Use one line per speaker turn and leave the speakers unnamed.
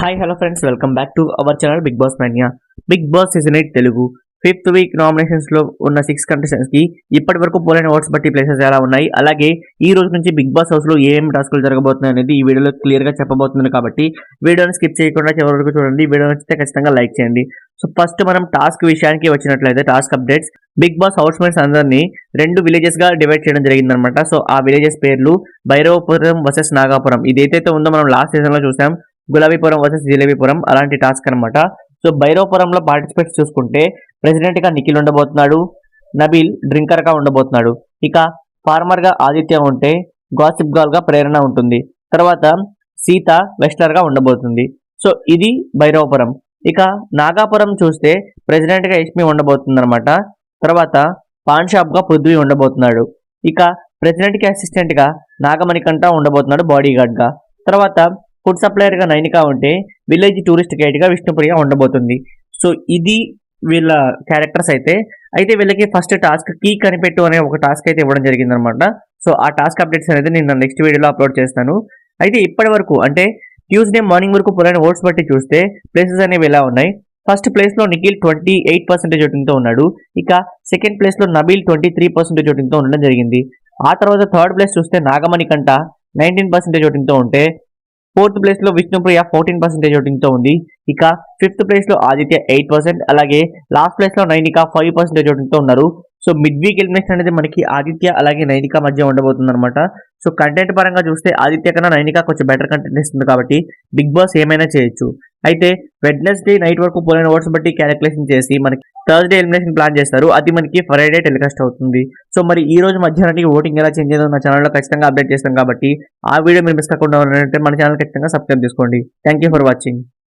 Hi hello friends, welcome back to our channel Bigg Boss mania. Bigg Boss season 8 Telugu 5th week nominations లో ఉన్న 6 contestants కి ఇప్పటి వరకు పోలైన oats బట్టి places ఎలా ఉన్నాయి, అలాగే ఈ రోజు నుంచి బిగ్ బాస్ హౌస్ లో ఏం టాస్కులు జరగబోతున్నాయి అనేది ఈ వీడియోలో క్లియర్ గా చెప్పబోతున్నాను. కాబట్టి వీడియోని స్కిప్ చేయకుండా చివరి వరకు చూడండి. వీడియో నచ్చితే ఖచ్చితంగా లైక్ చేయండి. సో ఫస్ట్ మనం టాస్క్ విషయానికి వచ్చినట్లయితే, task updates. Bigg Boss house mates అందరినీ 2 విలేజెస్ గా డివైడ్ చేయడం జరిగిందనమాట. సో ఆ విలేజెస్ పేర్లు భైరవపురం వర్సెస్ నాగాపురం. ఇదైతే ఉందో మనం లాస్ట్ సీజన్ లో చూసాం, గులాబీపురం వర్సెస్ జిలేబీపురం, అలాంటి టాస్క్ అనమాట. సో భైరవపురంలో పార్టిసిపేట్స్ చూసుకుంటే ప్రెసిడెంట్ గా నిఖిల్ ఉండబోతున్నాడు, నబీల్ డ్రింకర్ గా ఉండబోతున్నాడు, ఇక ఫార్మర్ గా ఆదిత్య ఉంటే గాసిప్ గర్ల్ గా ప్రేరణ ఉంటుంది, తర్వాత సీత వెస్లర్ గా ఉండబోతుంది. సో ఇది భైరవపురం. ఇక నాగాపురం చూస్తే ప్రెసిడెంట్ గా యష్మి ఉండబోతుంది అనమాట. తర్వాత పాన్ షాప్ గా పృథ్వీ ఉండబోతున్నాడు, ఇక ప్రెసిడెంట్ కి అసిస్టెంట్ గా నాగమణికంట ఉండబోతున్నాడు బాడీ గార్డ్ గా. తర్వాత ఫుడ్ సప్లయర్ గా నైనిక ఉంటే విలేజ్ టూరిస్ట్ గైడ్ గా విష్ణుప్రియ ఉండబోతుంది. సో ఇది వీళ్ళ క్యారెక్టర్స్ అయితే వీళ్ళకి ఫస్ట్ టాస్క్ కీ కనిపెట్టు అనే ఒక టాస్క్ అయితే ఇవ్వడం జరిగింది అనమాట. సో ఆ టాస్క్ అప్డేట్స్ అనేది నేను నెక్స్ట్ వీడియోలో అప్లోడ్ చేస్తాను. అయితే ఇప్పటి వరకు అంటే ట్యూస్డే మార్నింగ్ వరకు పురైన ఓట్స్ బట్టి చూస్తే ప్లేసెస్ అనేవి ఎలా ఉన్నాయి. ఫస్ట్ ప్లేస్ లో నిఖిల్ 28% ఓటింగ్ తో ఉన్నాడు, ఇక సెకండ్ ప్లేస్ లో నబీల్ 23% ఓటింగ్ తో ఉండడం జరిగింది. ఆ తర్వాత థర్డ్ ప్లేస్ చూస్తే నాగమణి కంట 19% ఓటింగ్ తో ఉంటే, ఫోర్త్ ప్లేస్ లో విష్ణుప్రియ 14% ఓటింగ్ తో ఉంది, ఇక ఫిఫ్త్ ప్లేస్ లో ఆదిత్య 8%, అలాగే లాస్ట్ ప్లేస్ లో నైనిక 5% ఓటింగ్ తో ఉన్నారు. సో మిడ్ వీక్ ఎలిమినేషన్ అనేది మనకి ఆదిత్య అలాగే నైనిక మధ్య ఉండబోతుంది అనమాట. సో కంటెంట్ పరంగా చూస్తే ఆదిత్య కన్నా నైనిక కొంచెం బెటర్ కంటెంట్ ఇస్తుంది, కాబట్టి బిగ్ బాస్ ఏమైనా చేయొచ్చు. అయితే వెడ్నెస్డే నైట్ వరకు పోలిన ఓట్స్ బట్టి క్యాలిక్యులేషన్ చేసి మనకి థర్స్డే ఎలిమినేషన్ ప్లాన్ చేస్తారు. అది మనకి ఫ్రైడే టెలికాస్ట్ అవుతుంది. సో మరి ఈ రోజు మధ్యాహ్నానికి ఓటింగ్ ఎలా చేంజ్ అయిందో నా ఛానల్లో ఖచ్చితంగా అప్డేట్ చేస్తాం, కాబట్టి ఆ వీడియో మీరు మిస్ కాకుండా ఉన్నారంటే మన ఛానల్ ఖచ్చితంగా సబ్స్క్రైబ్ చేసుకోండి. Thank you for watching.